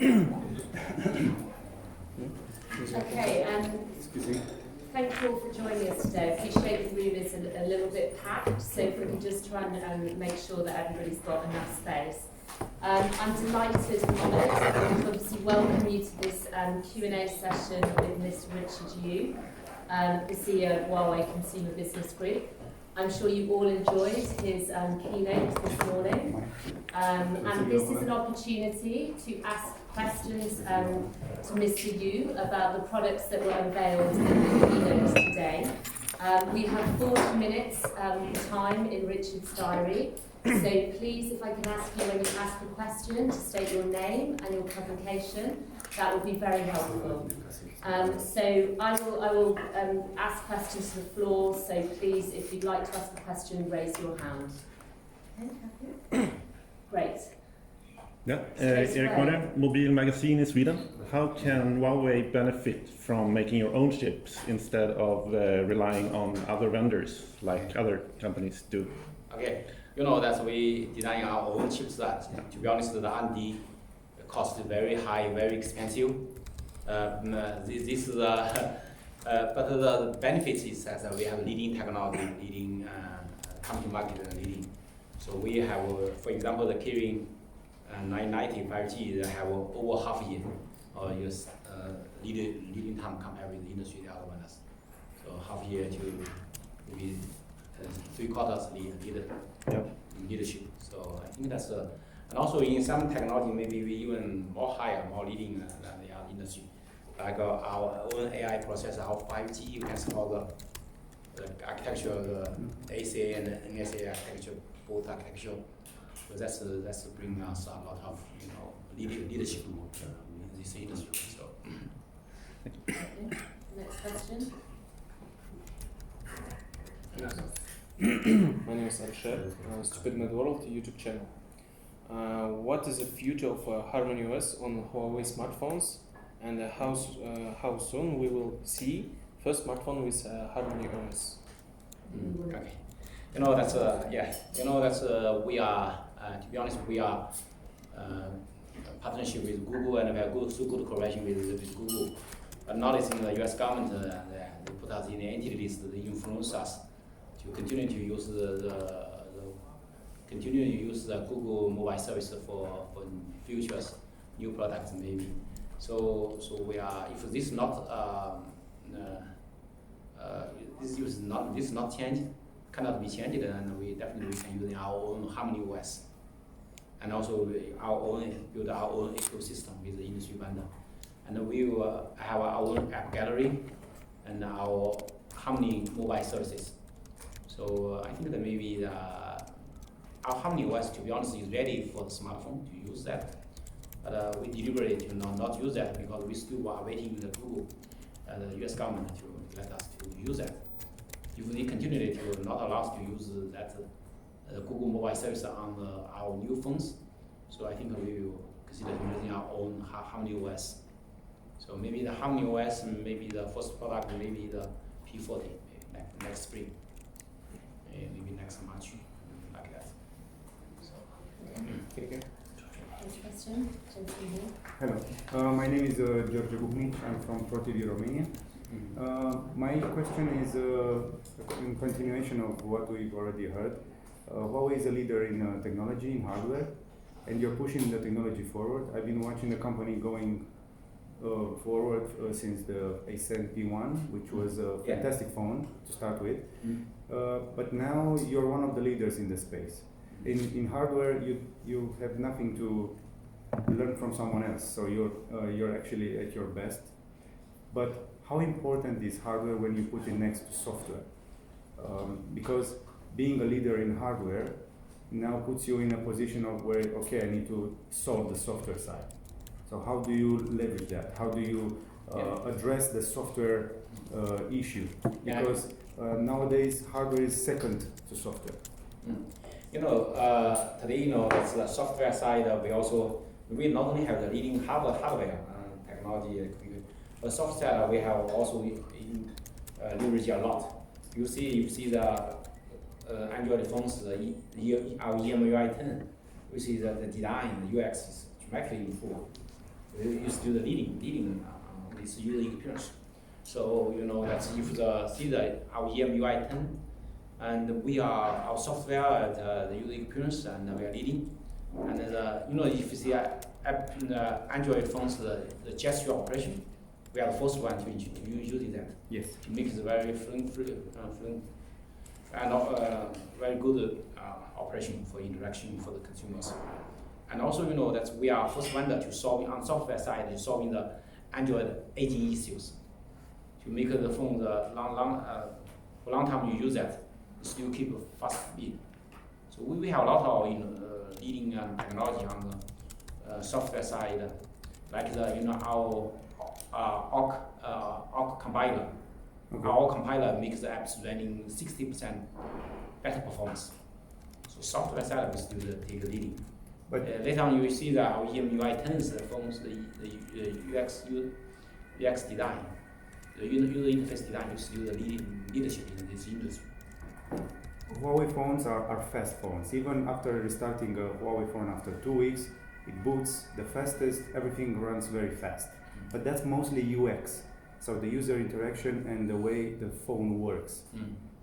Okay, thank you all for joining us today. I appreciate the room is a little bit packed, so if we can just try and make sure that everybody's got enough space. I'm delighted and honoured to obviously welcome you to this Q&A session with Mr. Richard Yu, the CEO of Huawei Consumer Business Group. I'm sure you all enjoyed his keynote this morning. And this is an opportunity to ask questions to Mr. Yu about the products that were unveiled in the keynote today. We have 40 minutes time in Richard's diary. So please, if I can ask you when you ask a question to state your name and your publication, that would be very helpful. So I will ask questions to the floor, so please, if you'd like to ask a question, raise your hand. Okay, great. Yeah, Erik Moller, Mobile Magazine in Sweden. How can Huawei benefit from making your own chips instead of relying on other vendors like other companies do? Okay, you know that we design our own chips that, to be honest, the R&D cost very high, very expensive. But the benefits is that we have leading technology, leading come to market and leading. So we have, for example, the Kirin 990 5G, they have over half a year use leading time compared with the industry, the other ones. So half a year to maybe 3/4 leadership. So I think that's and also in some technology, maybe we even more higher, more leading than the other industry. Like our own AI processor, our 5G, you can support the architecture, the ASA and the NSA architecture, both architecture. So that's bring us a lot of leadership in this industry. So. Next question. My name is Arshed, Stupid Mad World YouTube channel. What is the future of Harmony OS on Huawei smartphones, and how soon we will see first smartphone with Harmony OS? Okay, we are to be honest, we are partnership with Google, and we have good cooperation with Google. But nowadays in the U.S. government, they put us in the entity list, they influence us to continue to use the Google mobile service for futures, new products maybe. So we are, if this is not this not changed, cannot be changed, and we definitely can use our own Harmony OS, and also build our own ecosystem with the industry vendor, and we will have our own app gallery and our Harmony mobile services. So I think that maybe our Harmony OS, to be honest, is ready for the smartphone to use that. But we deliberately not use that because we still are waiting the Google, the U.S. government to let us to use that. If we continue to not allow us to use that Google mobile service on our new phones, so I think we will consider using our own Harmony OS. So maybe the Harmony OS, maybe the first product, maybe the P40 next spring. Maybe next March, like that. So, Thank you. Next question. Hello, my name is George Bugnic. I'm from ProTV Romania. My question is in continuation of what we've already heard. Huawei is a leader in technology, in hardware, and you're pushing the technology forward. I've been watching the company going forward since the Ascend P1, which was a fantastic phone to start with. But now you're one of the leaders in the space. In hardware, you have nothing to learn from someone else, so you're actually at your best. But how important is hardware when you put it next to software? Because being a leader in hardware now puts you in a position of where, okay, I need to solve the software side. So how do you leverage that? How do you address the software issue? Because nowadays hardware is second to software. Today, that's the software side. We not only have the leading hardware technology, but software we have also leverage a lot. You see the Android phones, our EMUI 10. We see that the design, the UX is dramatically improved. We used to do the leading this user experience. So that if see our EMUI 10, and we are our software at the user experience, and we are leading. And if you see Android phones, the gesture operation, we are the first one to use that. Yes. To make it very fluent, and very good operation for interaction for the consumers. And also, that we are first vendor to solve on software side to solving the Android aging issues. To make the phone for long time you use that, still keep a fast speed. So we have a lot of leading technology on the software side, like our och compiler. Okay. Our compiler makes the apps running 60% better performance. So software side we still take the leading. But Later on you will see that our EMUI 10s phones, the UX design, the user interface design is still the leadership in this industry. Huawei phones are fast phones. Even after restarting a Huawei phone after 2 weeks, it boots the fastest, everything runs very fast. But that's mostly UX, so the user interaction and the way the phone works.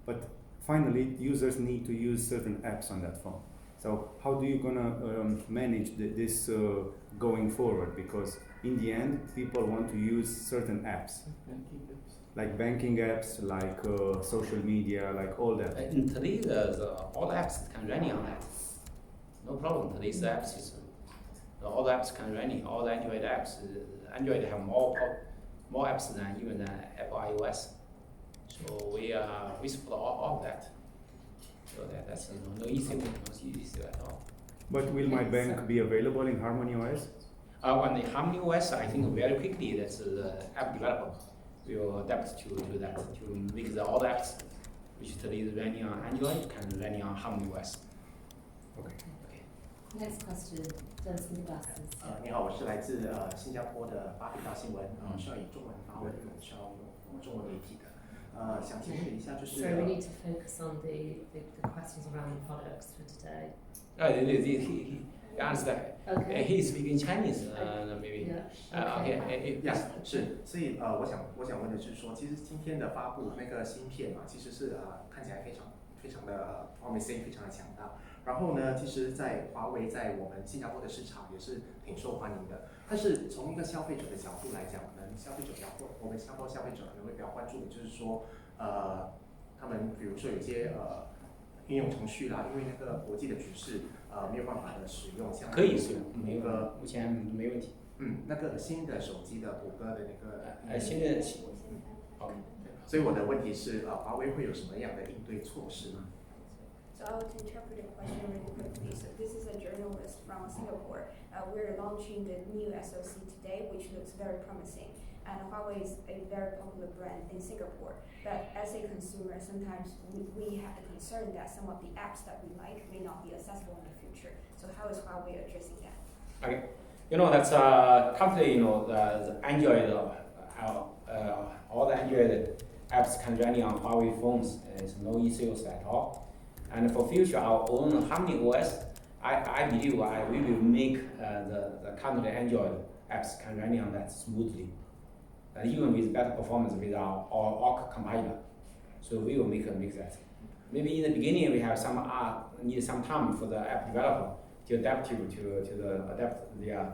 But finally, users need to use certain apps on that phone. So how do you gonna manage this going forward? Because in the end, people want to use certain apps. Like banking apps, like social media, like all that. In today, all apps can run on that. No problem. Today's apps is all apps can run. All the Android apps. Android have more apps than even Apple iOS. So we support all of that. So that's no issue at all. But will my bank be available in Harmony OS? On the Harmony OS, I think very quickly that's the app developer will adapt to that to make all the apps which today is running on Android can run on Harmony OS. Okay. Next question, those with glasses. 你好，我是来自新加坡的8频道新闻，需要以中文发问，需要用中文媒体的。想请问一下，就是 So we need to focus on the questions around the products for today. He answered that. Okay. He speaking Chinese, maybe. Yeah. Okay. 是，所以我想问的是说，其实今天的发布那个芯片嘛，其实是看起来非常的方面声音非常的强大。然后呢，其实，在华为在我们新加坡的市场也是挺受欢迎的。但是从一个消费者的角度来讲，可能我们新加坡消费者可能会比较关注的就是说，他们比如说有些应用程序啦，因为那个国际的局势没有办法的使用，像可以使用，那个目前没问题。那个新的手机的谷歌的那个新的，OK。所以我的问题是，华为会有什么样的应对措施呢？ So I will interpret the question really quickly. So this is a journalist from Singapore. We're launching the new SoC today, which looks very promising. And Huawei is a very popular brand in Singapore. But as a consumer, sometimes we have the concern that some of the apps that we like may not be accessible in the future. So how is Huawei addressing that? Okay. That's currently the Android, all the Android apps can run on Huawei phones. There's no issues at all. And for future, our own Harmony OS, I believe we will make the current Android apps can run on that smoothly, even with better performance with our och compiler. So we will make that. Maybe in the beginning we have need some time for the app developer to adapt adapt their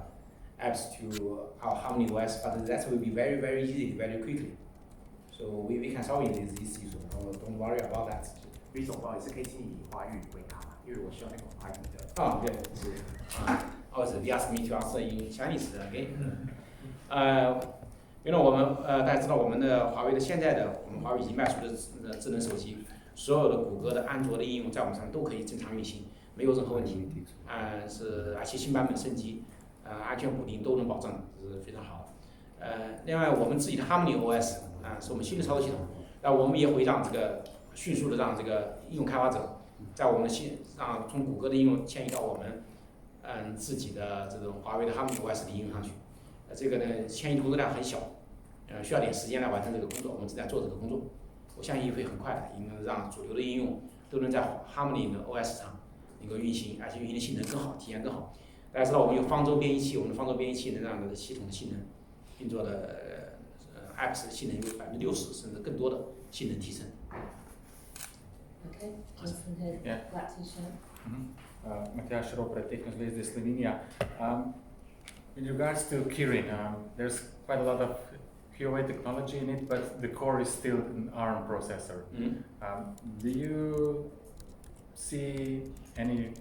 apps to our Harmony OS, but that will be very, very easy, very quickly. So we can solve this issue. Don't worry about that. 吕总，不好意思，可以请你以华语回答吗？因为我需要那个华语的。对，是。Also, they asked me to answer in Chinese again. 我们大家知道我们的华为的现在的我们华为已经卖出的智能手机，所有的谷歌的、安卓的应用在我们上面都可以正常运行，没有任何问题。而且新版本升级，安全补丁都能保证，是非常好的。另外我们自己的 Harmony OS 是我们新的操作系统，那我们也会让这个迅速的让这个应用开发者在我们的让从谷歌的应用迁移到我们自己的这种华为的 Harmony OS 的应用上去。这个呢迁移工作量很小，需要点时间来完成这个工作，我们正在做这个工作。我相信会很快的，应该让主流的应用都能在 Harmony 的 OS 上能够运行，而且运行的性能更好，体验更好。大家知道我们有方舟编译器，我们的方舟编译器能让系统的性能运作的apps 的性能有60%甚至更多的性能提升。Okay, Johnson here. Yeah. Black t-shirt. Matjaž Ropret, Techno Zvezde Slovenia. In regards to Kirin, there's quite a lot of Huawei technology in it, but the core is still an ARM processor. Do you see any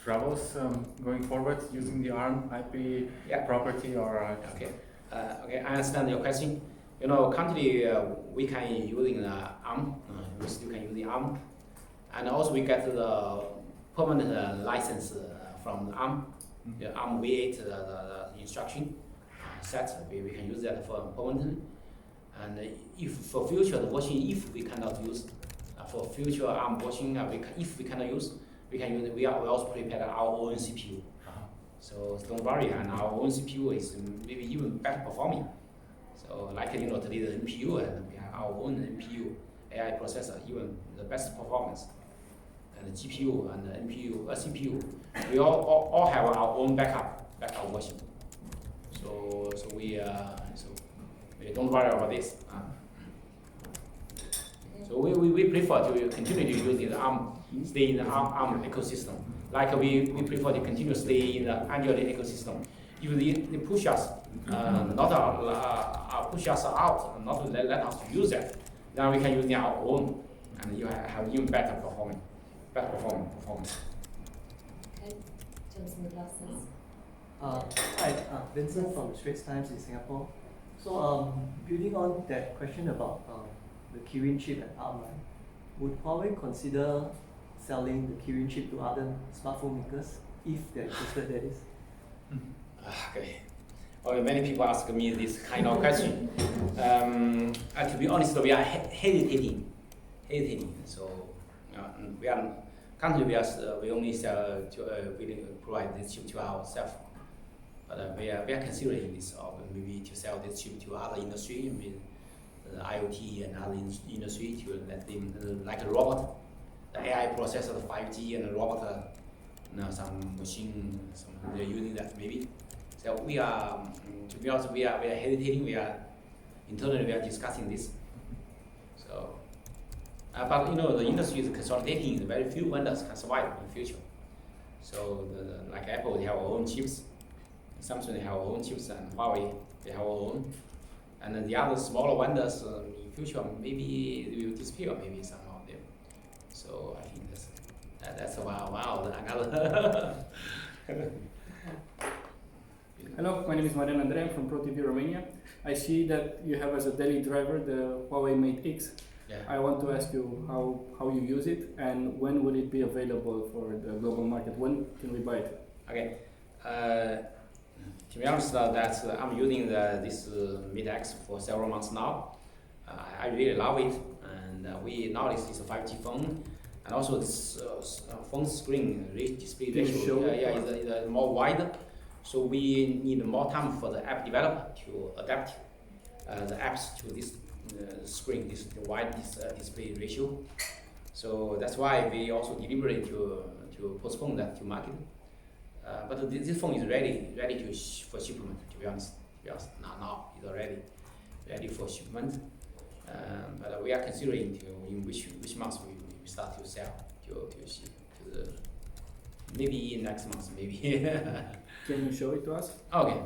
troubles going forward using the ARM IP property or? Okay, I understand your question. You know, currently we can using the ARM. We still can use the ARM, and also we get the permanent license from the ARM. The ARM V8 the instruction set. We can use that for permanent. And if for future the version, if we cannot use for future ARM version, if we cannot use, we can use. We also prepared our own CPU. So don't worry, and our own CPU is maybe even better performing. So like you know today the NPU, and we have our own NPU AI processor, even the best performance. And the GPU and the NPU, CPU, we all have our own backup version. So we don't worry about this. So we prefer to continue to use the ARM, stay in the ARM ecosystem. Like we prefer to continue to stay in the Android ecosystem. If they push us, push us out, not let us use that, then we can use our own, and you have even better performance. Okay, Johnson with glasses. Hi, Vincent from the Straits Times in Singapore. So building on that question about the Kirin chip and ARM, would Huawei consider selling the Kirin chip to other smartphone makers if they're interested, that is? Okay. Well, many people ask me this kind of question. To be honest, we are hesitating. So we are currently we only sell we provide this chip to ourselves. But we are considering this, or maybe to sell this chip to other industry, maybe IoT and other industry, to let them like a robot, the AI processor, the 5G and the robot, some machine, they're using that maybe. So we are, to be honest, we are hesitating. We are internally discussing this. So, but you know the industry is consolidating. Very few vendors can survive in the future. So like Apple, they have our own chips. Samsung, they have our own chips, and Huawei, they have our own. And then the other smaller vendors in future maybe they will disappear. Maybe some of them. So I think that's another. Hello, my name is Marian Andrei, I'm from ProTV Romania. I see that you have as a daily driver the Huawei Mate X. Yeah. I want to ask you how you use it and when will it be available for the global market? When can we buy it? Okay. To be honest, I'm using this Mate X for several months now. I really love it, and nowadays it's a 5G phone, and also this phone screen display ratio is more wider. So we need more time for the app developer to adapt the apps to this screen, this wide display ratio. So that's why we also deliberate to postpone that to market. But this phone is ready for shipment. To be honest, now it's already ready for shipment. But we are considering in which month we start to sell to ship to the maybe next month maybe. Can you show it to us? Okay.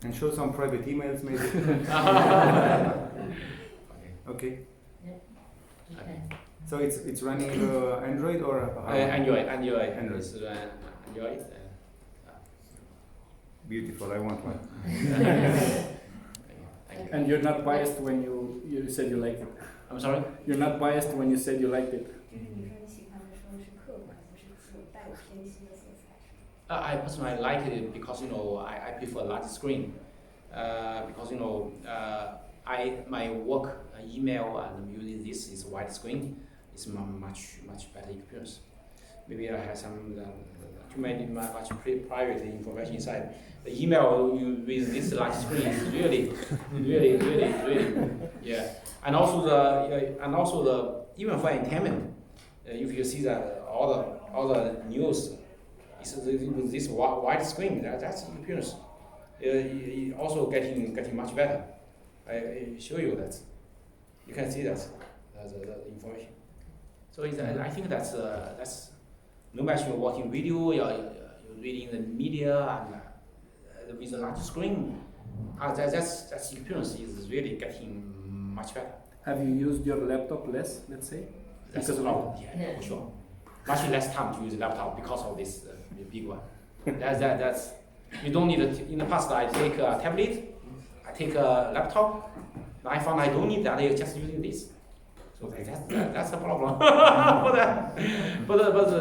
And show some private emails maybe. Okay. Yeah. Okay. So it's running Android or Android. Android. Android. Beautiful. I want one. Thank you. And you're not biased when you said you liked it. I'm sorry. You're not biased when you said you liked it. I personally like it because I prefer large screen. Because my work email and using this is wide screen. It's much better experience. Maybe I have some too much private information inside. The email with this large screen is really, yeah. And also the even for entertainment, if you see that all all the news. It's with this wide screen. That's the appearance. Also getting much better. I show you that. You can see that the information. So I think that's no matter you're watching video, you're reading the media, and with a large screen, that's experience is really getting much better. Have you used your laptop less, let's say? That's Because the of problem. Yeah, for sure. Much less time to use laptop because of this big one. That's you don't need it. In the past, I take a tablet, I take a laptop. Now I found I don't need that. I'm just using this. So that's the problem. but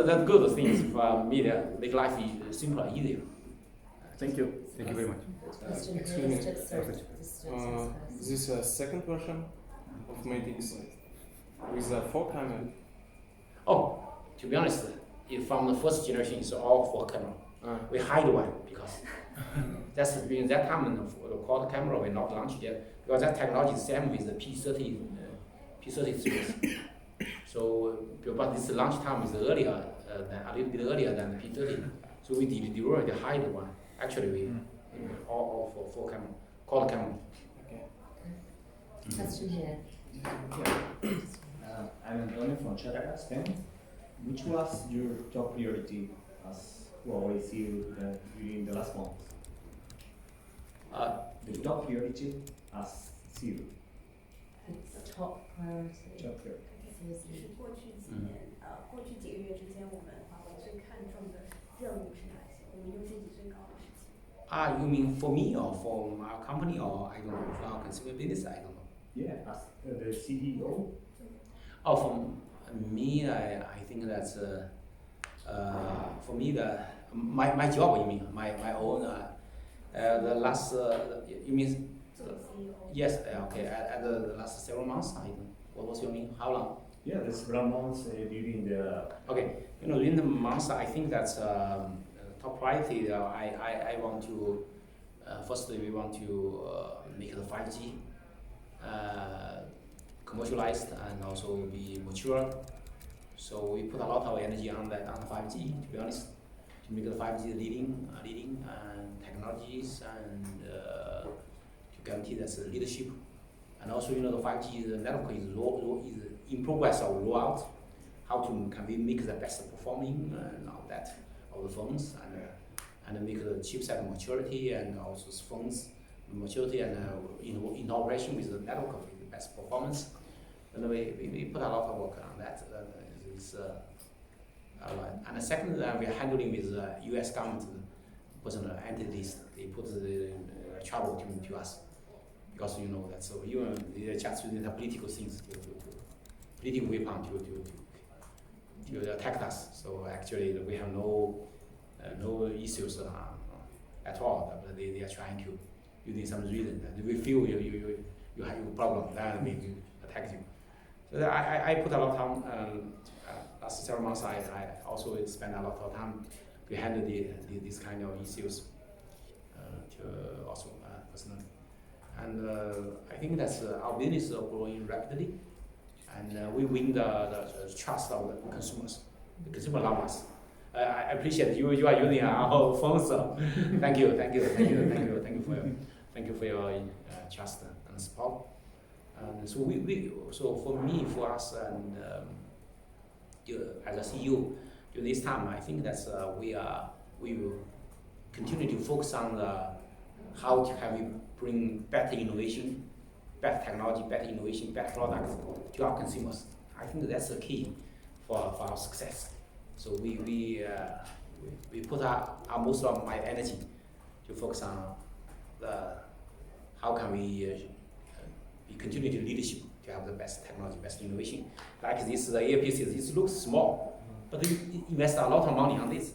that's good things for media make life simpler, easier. Thank you. Thank you very much. This is a second version of meetings with a 4 camera. Oh, to be honest, from the first generation, it's all 4 camera. We hide one because that's been that time the quad camera we not launched yet because that technology is same with the P30 series. So, but this launch time is earlier, a little bit earlier than the P30. So we deliver the hide one. Actually, we all for 4 camera, quad camera. Okay. Question here. I'm Antonio from Chataca, Spain. Which was your top priority as Huawei CEO during the last month? The top priority as CEO. Top priority. Top priority. 过去几个月之间，我们华为最看重的任务是哪些？我们优先级最高的事情。You mean for me or for our company or I don't know, for our consumer business? I don't know. Yeah, as the CEO. Oh, for me, I think that's for me my job. You mean my own the last you mean yes okay at the last several months. What was your mean? How long? Yeah, the several months during the. Okay, in the months I think that's top priority. I want to firstly we want to make the 5G commercialized and also be mature. So we put a lot of energy on that on 5G. To be honest, to make the 5G leading technologies and to guarantee that's leadership. And also, the 5G network is in progress of rollout. How can we make the best performing and all that of the phones and make the chipset maturity and also phones maturity and in operation with the network with the best performance. And we put a lot of work on that. And the second, we are handling with U.S. government personal entities. They put the trouble to us because that. So they just using the political things political weapon to attack us. So actually, we have no issues at all. But they are trying to using some reason that we feel you have a problem, then we attack you. So I put a lot of time. Last several months, I also spend a lot of time to handle these kind of issues to also personally. And I think that's our business is growing rapidly, and we win the trust of the consumers. The consumer love us. I appreciate you are using our phones. So thank you for your trust and support. So for us and as a CEO during this time, I think that's we will continue to focus on how can we bring better innovation, better technology, better innovation, better products to our consumers. I think that's the key for our success. So we put our most of my energy to focus on how can we continue to leadership to have the best technology, best innovation. Like this, the earpieces, this looks small, but they invest a lot of money on this.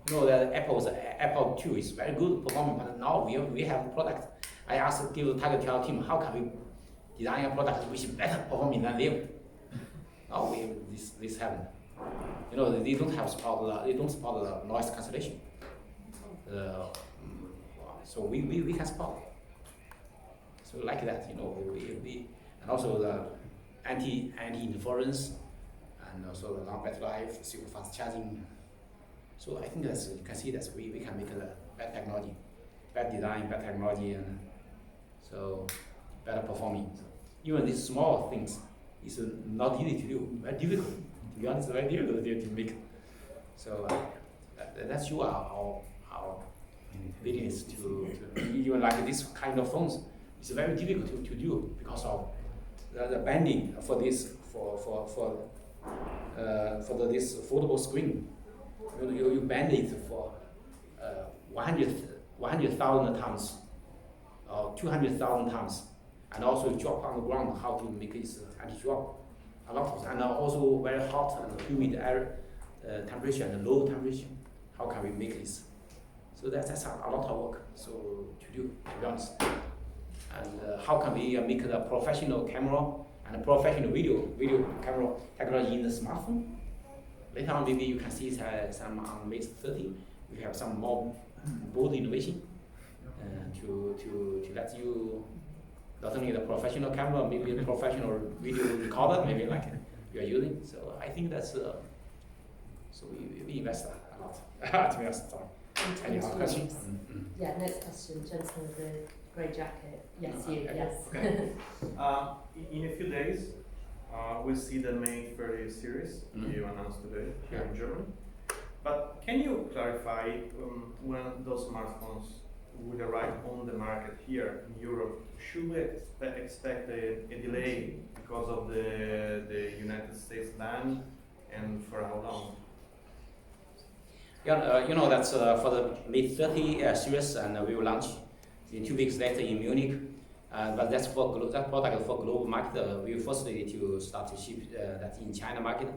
The Apple 2 is very good performing, but now we have a product. I asked give the target to our team, how can we design a product which is better performing than them? Now this happened. They don't have support. They don't support the noise cancellation. So we can support. So like that, we and also the anti-interference and also a long battery life, super fast charging. So I think that's, you can see that we can make a better technology, better design, better technology, and so better performing. So even these small things is not easy to do, very difficult. To be honest, very difficult to make. So that's you our business to even like this kind of phones. It's very difficult to do because of the bending for this this foldable screen. You bend it for 100,000 times or 200,000 times, and also drop on the ground. How to make it anti-drop? A lot of, and also very hot and humid air temperature and low temperature. How can we make this? So that's a lot of work. So to do, to be honest. And how can we make a professional camera and a professional video camera technology in the smartphone? Later on, maybe you can see some on Mate 30. We have some more bold innovation to let you not only the professional camera, maybe a professional video recorder, maybe like you are using. So I think that's so we invest a lot. To be honest. Any other questions? Yeah, next question. Gentleman with the grey jacket. Yes, you. Okay. Yes. Okay. In a few days, we'll see the Mate 30 series you announced today here in Germany. But can you clarify when those smartphones will arrive on the market here in Europe? Should we expect a delay because of the United States ban, and for how long? Yeah, you know that's for the Mate 30 series, and we will launch in 2 weeks later in Munich. But that's for that product for global market. We first need to start to ship that in China market.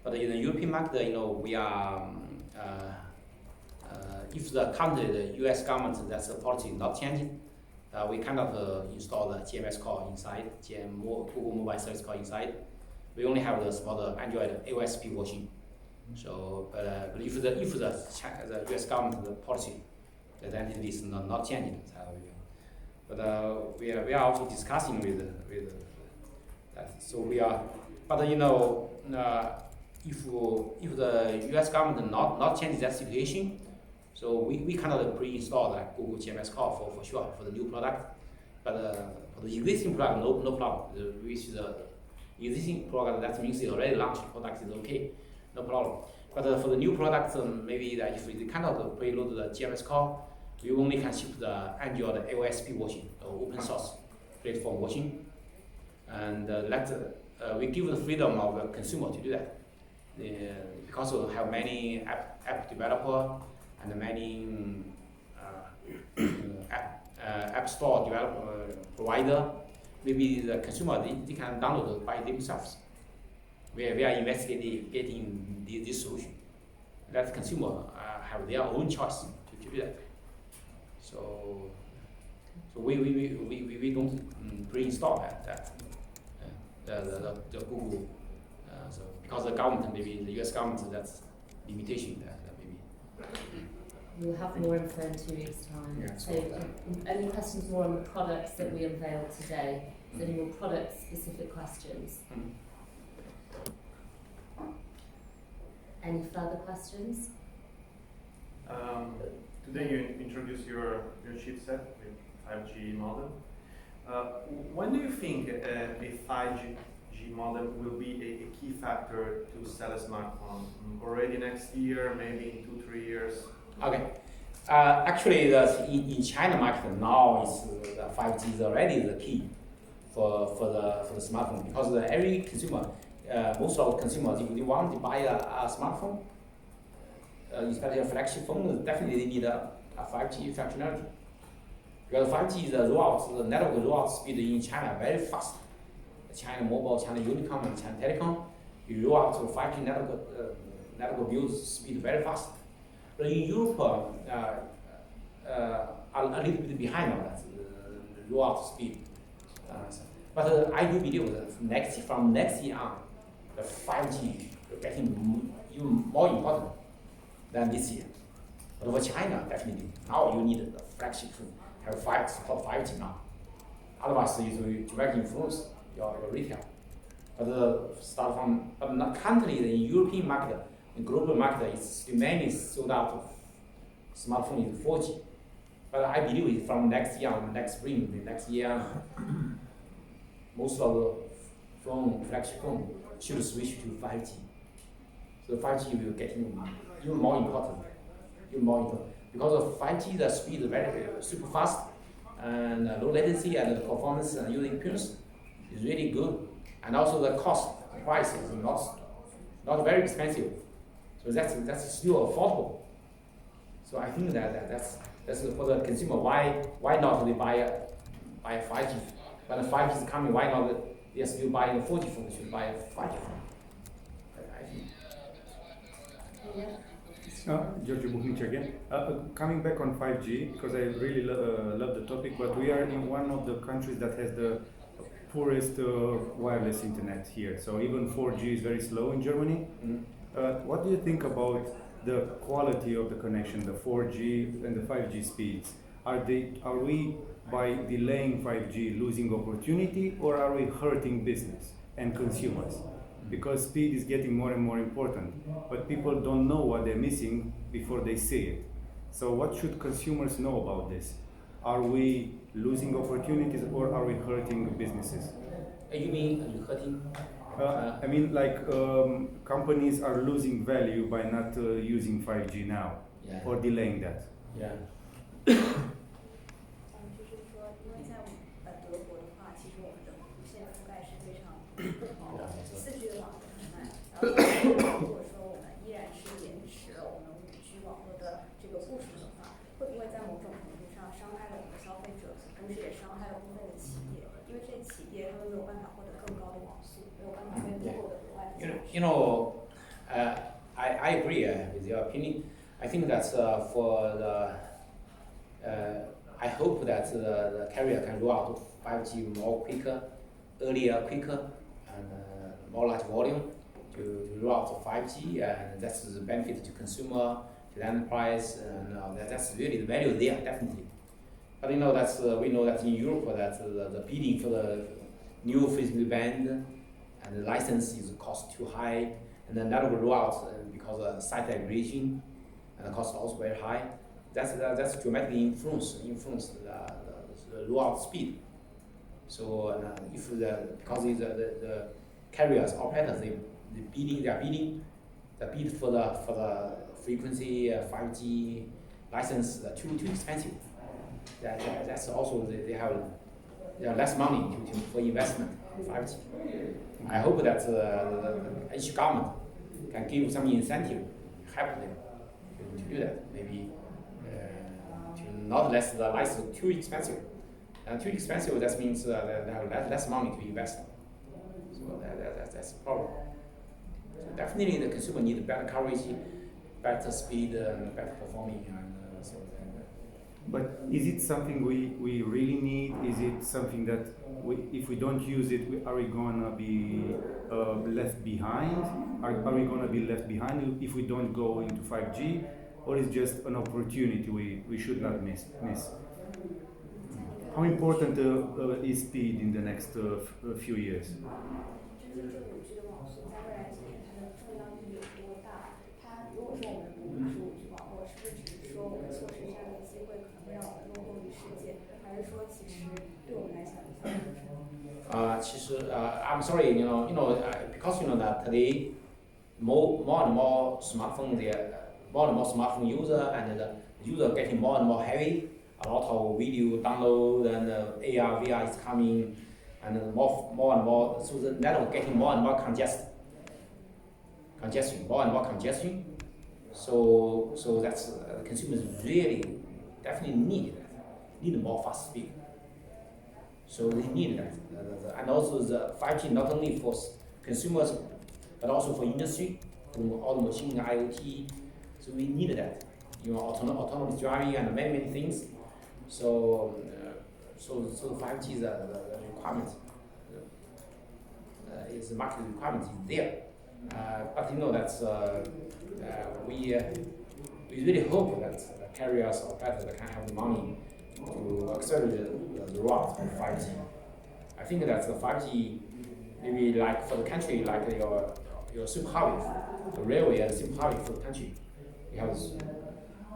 But in the European market, you know, we are if the country, the U.S. government, that's the policy not changing, we cannot install the GMS core inside, Google Mobile Service core inside. We only have the small Android OSP version. So, but if the U.S. government the policy, the entity is not changing. But we are also discussing with that. So we are, but you know, if the U.S. government not change that situation, so we cannot pre-install that Google GMS core for sure for the new product. But for the existing product, no problem. With the existing product, that means the already launched product is okay, no problem. But for the new product, maybe that if we cannot preload the GMS core, we only can ship the Android OSP version, open source platform version, and we give the freedom of the consumer to do that. Because we have many app developer and many app store developer provider, maybe the consumer they can download it by themselves. We are investigating this solution. Let the consumer have their own choice to do that. So we don't pre-install the Google. So because the government, maybe the U.S. government, that's limitation that maybe. We'll have more info in 2 weeks' time. Yeah, so, any questions more on the products that we unveiled today? Is there any more product-specific questions? Any further questions? Today you introduced your chipset with 5G modem. When do you think a 5G modem will be a key factor to sell a smartphone? Already next year, maybe in 2-3 years? Okay. Actually, in China market now is the 5G is already the key for the smartphone, because every consumer, most of the consumers, if they want to buy a smartphone, especially a flagship phone, definitely need a 5G functionality. Because 5G is the network rollout speed in China very fast. China Mobile, China Unicom, and China Telecom, you roll out to 5G network build speed very fast. But in Europe, a little bit behind on that rollout speed. But I do believe that from next year on, the 5G will getting even more important than this year. But for China, definitely now you need the flagship phone have support 5G now. Otherwise, it will directly influence your retail. But start from, but not currently the European market, the global market is still mainly sold out of smartphone is 4G. But I believe from next year, next spring, the next year, most of the flagship phone should switch to 5G. So 5G will get even more important. Because of 5G, the speed is very super fast, and low latency, and the performance and user experience is really good. And also the price is not very expensive. So that's still affordable. So I think that's for the consumer. Why not they buy a 5G? When the 5G is coming, why not they still buy a 4G phone? They should buy a 5G phone. I think. Giorgio Buchnic again. Coming back on 5G, because I really love the topic, but we are in one of the countries that has the poorest wireless internet here. So even 4G is very slow in Germany. What do you think about the quality of the connection, the 4G and the 5G speeds? Are we, by delaying 5G, losing opportunity, or are we hurting business and consumers? Because speed is getting more and more important, but people don't know what they're missing before they see it. So what should consumers know about this? Are we losing opportunities, or are we hurting businesses? You mean hurting? I mean, like companies are losing value by not using 5G now, or delaying that. Yeah. 就是说，因为在德国的话，其实我们的无线覆盖是非常不好的，4G 的网络很慢。然后如果说我们依然是延迟了我们5G 网络的这个部署的话，会不会在某种程度上伤害了我们消费者，同时也伤害了部分的企业？因为这些企业他们没有办法获得更高的网速，没有办法被获得额外的价值。I agree with your opinion. I think that for the I hope that the carrier can roll out 5G more quicker, earlier, quicker, and more large volume to roll out 5G, and that's the benefit to consumer, to the enterprise, and that's really the value there, definitely. But we know that in Europe that the bidding for the new frequency band and the license is cost too high, and the network rollout because of site aggregation and the cost also very high. That's dramatically influence the rollout speed. So if because the carriers operators they are bidding for the frequency 5G license too expensive. That's also they have less money for investment in 5G. I hope that each government can give some incentive, help them to do that. Maybe to not let the license too expensive. Too expensive, that means they have less money to invest. So that's the problem. So definitely the consumer need better coverage, better speed, and better performing. But is it something we really need? Is it something that if we don't use it, are we gonna be left behind? Are we gonna be left behind if we don't go into 5G? Or is it just an opportunity we should not miss? How important is speed in the next few years? 就是这5G 的网速在未来几年它的重要意义有多大？它如果说我们不支持5G 网络，是不是只是说我们错失这样的机会，可能会让我们落后于世界？还是说其实对我们来讲影响更深？其实I'm sorry, because that today more and more smartphone user and the user getting more and more heavy. A lot of video download and AR, VR is coming, and more and more. So the network getting more and more congestion. So that's consumers really definitely need more fast speed. So they need that, and also the 5G not only for consumers but also for industry, all machine IoT. So we need that, autonomous driving and many things. So 5G is the requirement. Is the market requirement is there. But that's we really hope that the carriers or operators can have the money to accelerate the rollout of 5G. I think that the 5G maybe like for the country, like your superhighway, the railway and superhighway for the country. You have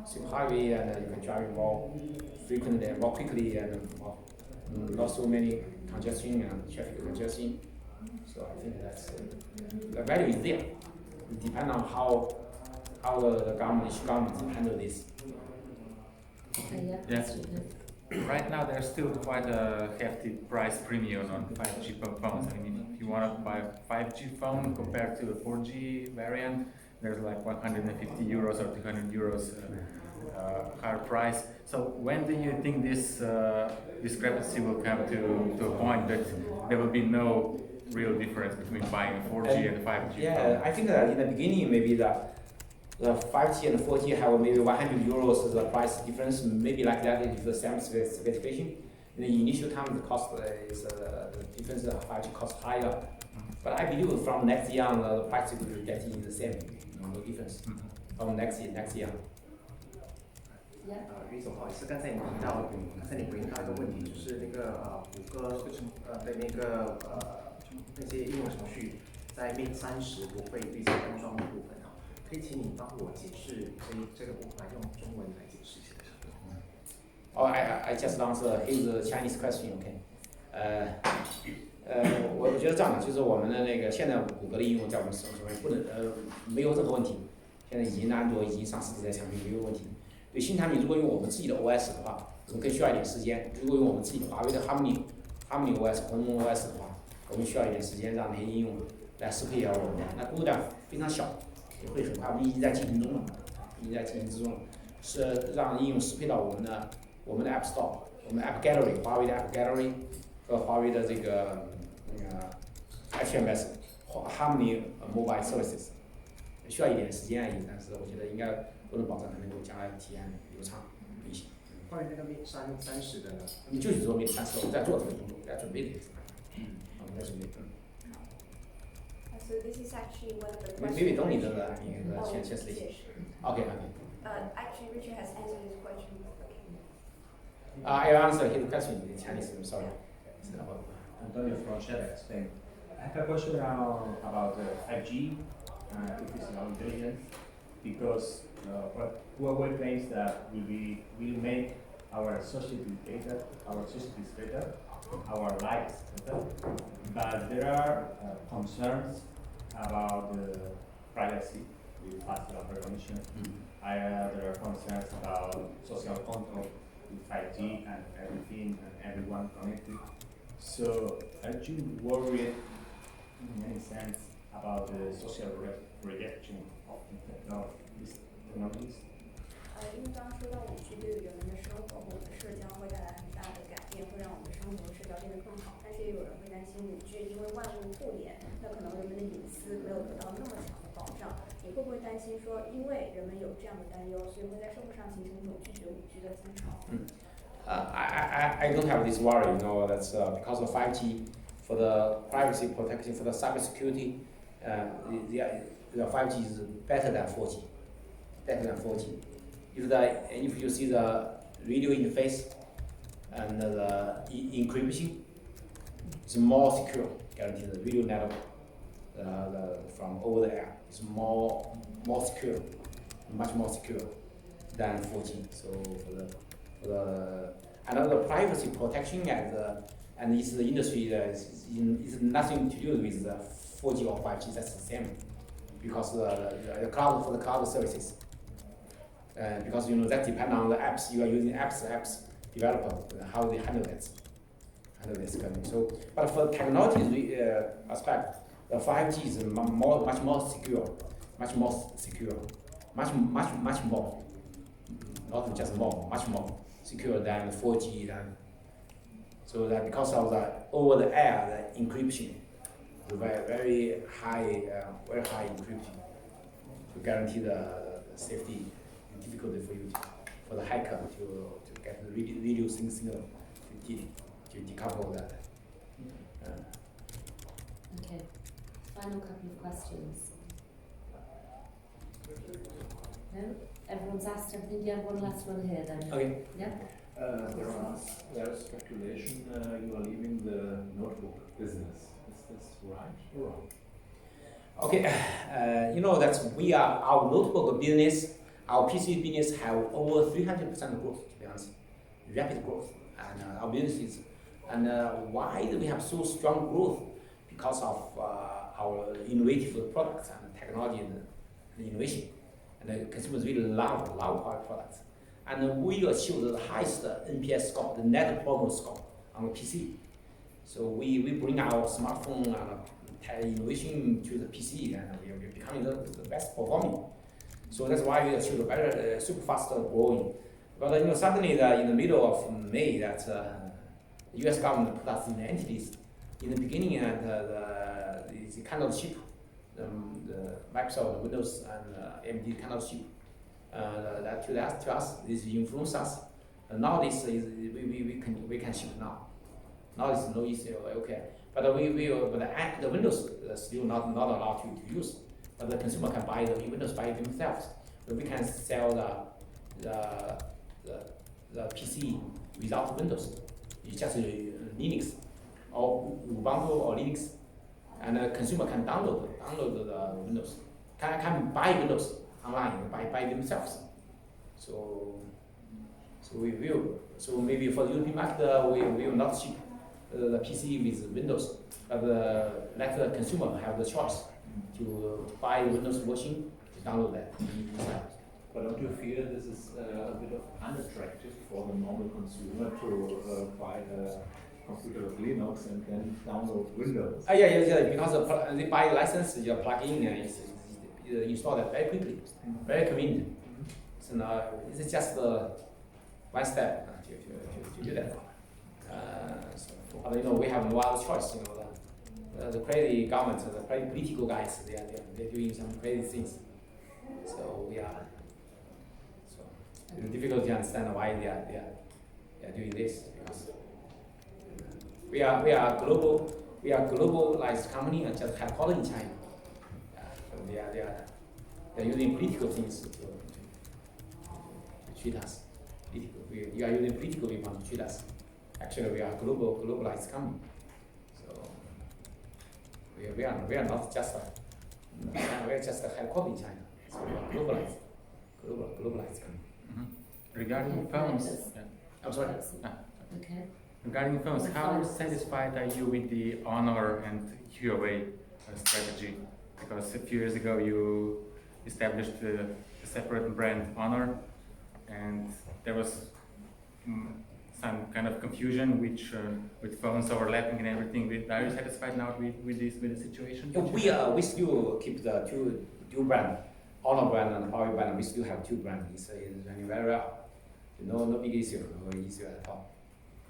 superhighway and you can drive more frequently and more quickly and not so many congestion and traffic congestion. So I think that's the value is there. It depends on how the government handle this. Okay, Yeah. Right now, there's still quite a hefty price premium on 5G phones. I mean, if you want to buy a 5G phone compared to a 4G variant, there's like 150 euros or 200 euros higher price. So when do you think this discrepancy will come to a point that there will be no real difference between buying 4G and 5G? Yeah, I think that in the beginning maybe the 5G and 4G have maybe 100 euros as the price difference, maybe like that is the same specification. In the initial time, the cost is the difference of 5G cost higher. But I believe from next year on, the price will get in the same, no difference. From next year.于总，不好意思，刚才你回应到一个问题，就是那个谷歌的那些应用程序在 Mate 30不会对接安装的部分啊，可以请你帮我解释这个部分，用中文来解释一下。Oh, I just answer his Chinese question, OK？ 我觉得这样的，就是我们的那个现在谷歌的应用在我们手上不能没有任何问题，现在已经安卓已经上市这些产品没有问题。对新产品，如果用我们自己的 OS 的话，我们更需要一点时间。如果用我们自己的华为的 Harmony OS、鸿蒙 OS 的话，我们需要一点时间让那些应用来适配我们。那工作量非常小，也会很快。我们已经在进行中了，是让应用适配到我们的 App Store、我们的 App Gallery、华为的 App Gallery 和华为的这个HMS Harmony Mobile Services， 需要一点时间而已，但是我觉得应该不能保证它能够将来体验流畅运行。关于那个 Mate 30的呢？你就是做 Mate 30，我们在做这个工作，在准备这个事。我们在准备。So this is actually one of the questions. Maybe don't need the translation. Okay. Actually, Richard has answered this question. Okay. I answered his question in Chinese. I'm sorry. Antonio from Shell, Spain. I have a question about 5G and artificial intelligence, because what Huawei claims that will make our society better, our lives better, but there are concerns about the privacy with facial recognition. There are concerns about social control with 5G and everything and everyone connected. So, are you worried in any sense about the social rejection of these technologies? 因为刚刚说到5G对于人们的生活或者社交会带来很大的改变，会让我们的生活社交变得更好。但是也有人会担心5G因为万物互联，那可能人们的隐私没有得到那么强的保障。你会不会担心说，因为人们有这样的担忧，所以会在社会上形成一种拒绝5G的风潮？ I don't have this worry, that's because of 5G, for the privacy protection, for the cyber security, the 5G is better than 4G. If you see the radio interface and the encryption, it's more secure, guaranteed. The radio network from over the air is more secure, much more secure than 4G. So another privacy protection and it's the industry is nothing to do with the 4G or 5G. That's the same, because the cloud for the cloud services. Because that depends on the apps you are using. Apps developer how they handle this. So, but for the technology aspect, the 5G is much more secure, much more, not just more, much more secure than 4G. So that because of the over the air the encryption, the very high encryption to guarantee the safety. Difficult for the hacker to get the radio signal to decouple that. Okay. Final couple of questions. No? Everyone's asked everything. Yeah, one last one here then. Okay. Yeah. There is speculation you are leaving the notebook business. Is this right or wrong? Okay, you know that our notebook business, our PC business have over 300% growth, to be honest, rapid growth, and our businesses. And why do we have so strong growth? Because of our innovative products and technology and innovation. And the consumers really love our products. And we achieve the highest NPS score, the Net Promoter Score on the PC. So we bring our smartphone and innovation to the PC, and we're becoming the best performing. So that's why we achieve a very super fast growing. But you know, suddenly in the middle of May, that the U.S. government put us in entities. In the beginning, it's kind of cheap. The Microsoft, Windows, and AMD kind of cheap. That to us, this influence us. And now this is we can ship now. Now it's no issue. Okay, but the Windows still not allowed to use. But the consumer can buy the Windows by themselves. But we can sell the PC without Windows. It's just Linux or Ubuntu or Linux, and the consumer can download the Windows. Can buy Windows online by themselves. So we will. So maybe for the European market, we will not ship the PC with Windows, but let the consumer have the choice to buy Windows version to download that. But don't you fear this is a bit of unattractive for the normal consumer to buy a computer with Linux and then download Windows? Yeah. Because they buy a license, you plug in and you install that very quickly, very convenient. So now it's just one step to do that. So, you know, we have no other choice. You know, the crazy government, the crazy political guys, they're doing some crazy things. So we are. It's difficult to understand why they are doing this, because we are globalized company and just headquartered in China. So they're using political things to treat us. You are using political people to treat us. Actually, we are globalized company. So we are not just we are just headquartered in China. So we are globalized company. Regarding phones, I'm sorry. Okay. Regarding phones, how satisfied are you with the Honor and Huawei strategy? Because a few years ago you established a separate brand, Honor, and there was some kind of confusion with phones overlapping and everything. Are you satisfied now with the situation? We still keep the two brand, Honor brand and Huawei brand. We still have two brands. It's running very well. No big issue, no issue at all.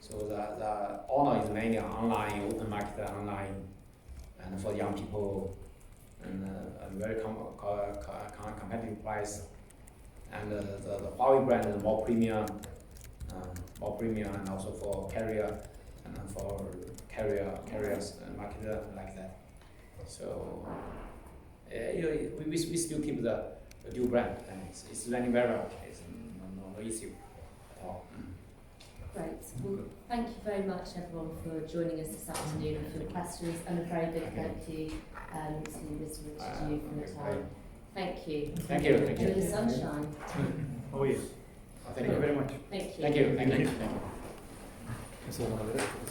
So the Honor is mainly online, open market online, and for young people, and very competitive price. And the Huawei brand is more premium, and also for carrier and for carriers market like that. So we still keep the dual brand, and it's running very well. It's no issue at all. Great. Well, thank you very much, everyone, for joining us this afternoon and for the questions, and a very big thank you to Mr. Intervju for the time. Thank you. Thank you. Enjoy the sunshine. Oh yes. Thank you very much. Thank you. Thank you. Thank you.